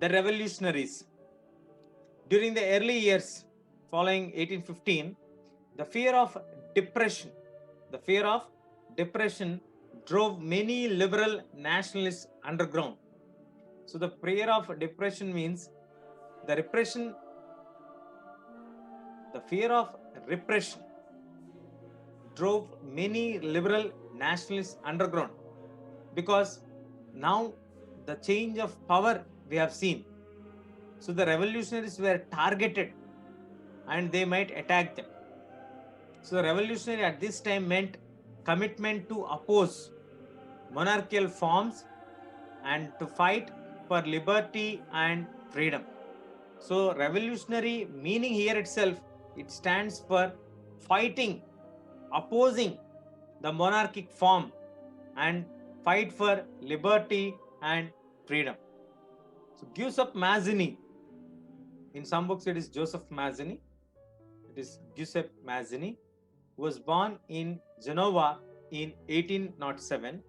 the revolutionaries. During the early years following 1815, the fear of depression, the fear of depression drove many liberal nationalists underground. So the fear of depression means the repression, the fear of repression drove many liberal nationalists underground, because now the change of power we have seen. So the revolutionaries were targeted and they might attack them. So the revolutionary at this time meant commitment to oppose monarchical forms and to fight for liberty and freedom. So revolutionary meaning here itself, it stands for fighting, opposing the monarchic form and fight for liberty and freedom. So Giuseppe Mazzini, in some books it is Joseph Mazzini, it is Giuseppe Mazzini, was born in Genova in 1807.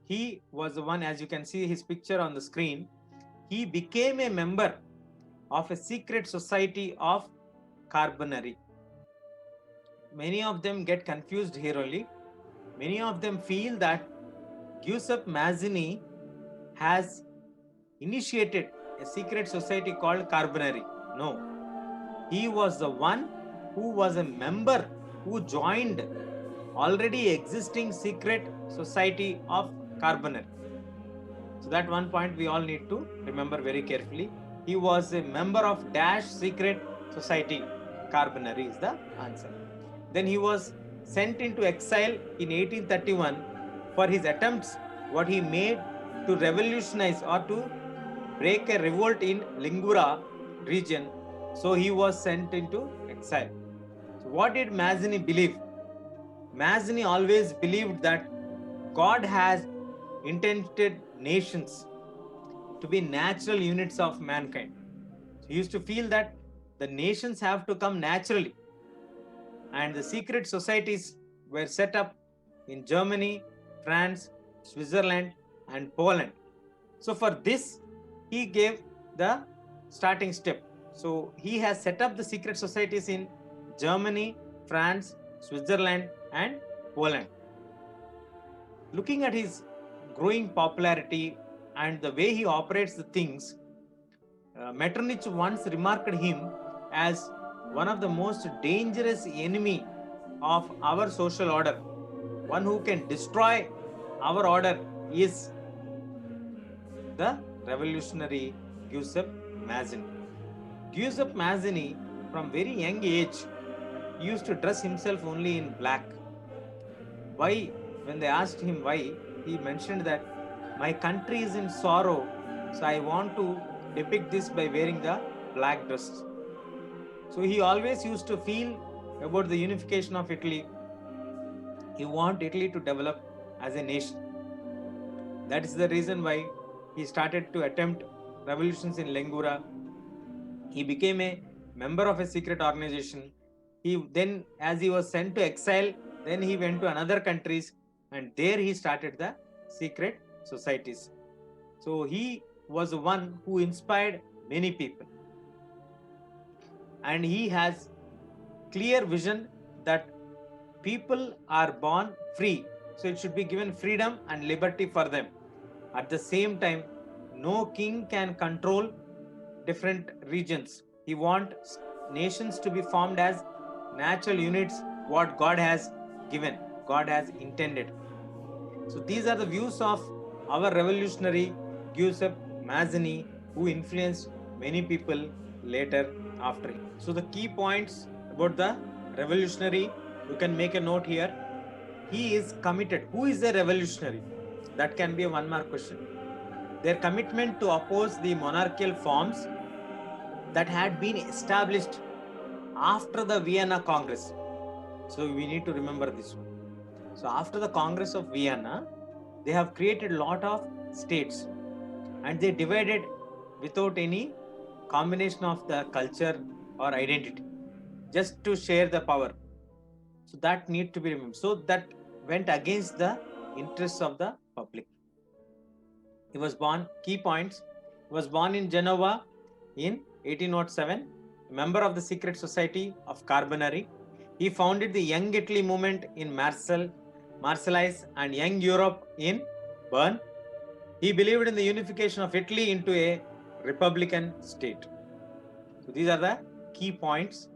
He was the one, as you can see his picture on the screen, he became a member of a secret society of Carbonari. Many of them get confused here only. Many of them feel that Giuseppe Mazzini has initiated a secret society called Carbonari. No, he was the one who was a member who joined already existing secret society of Carbonari. So that one point we all need to remember very carefully. He was a member of Dash Secret Society. Carbonari is the answer. Then he was sent into exile in 1831 for his attempts, what he made to revolutionize or to break a revolt in Lingura region. So he was sent into exile. So what did Mazzini believe? Mazzini always believed that God has intended nations to be natural units of mankind. So he used to feel that the nations have to come naturally, and the secret societies were set up in Germany, France, Switzerland, and Poland. So for this, he gave the starting step. So he has set up the secret societies in Germany, France, Switzerland, and Poland. Looking at his growing popularity and the way he operates the things, Metternich once remarked him as one of the most dangerous enemy of our social order. One who can destroy our order is the revolutionary Giuseppe Mazzini. Giuseppe Mazzini, from very young age, used to dress himself only in black. Why? When they asked him why, he mentioned that my country is in sorrow, so I want to depict this by wearing the black dress. So he always used to feel about the unification of Italy. He wanted Italy to develop as a nation. That is the reason why he started to attempt revolutions in Lingura. He became a member of a secret organization. He then, as he was sent to exile, then he went to another countries, and there he started the secret societies. So he was the one who inspired many people, and he has clear vision that people are born free, so it should be given freedom and liberty for them. At the same time, no king can control different regions. He wants nations to be formed as natural units, what God has given, God has intended. So these are the views of our revolutionary Giuseppe Mazzini, who influenced many people later after him. So the key points about the revolutionary, you can make a note here. He is committed. Who is a revolutionary? That can be a one mark question. Their commitment to oppose the monarchical forms that had been established after the Vienna Congress. So we need to remember this one. So after the Congress of Vienna, they have created a lot of states, and they divided without any combination of the culture or identity, just to share the power. So that need to be remembered. So that went against the interests of the public. He was born, key points, was born in Genova in 1807, a member of the secret society of Carbonari. He founded the Young Italy movement in Marseilles and Young Europe in Bern. He believed in the unification of Italy into a republican state. So these are the key points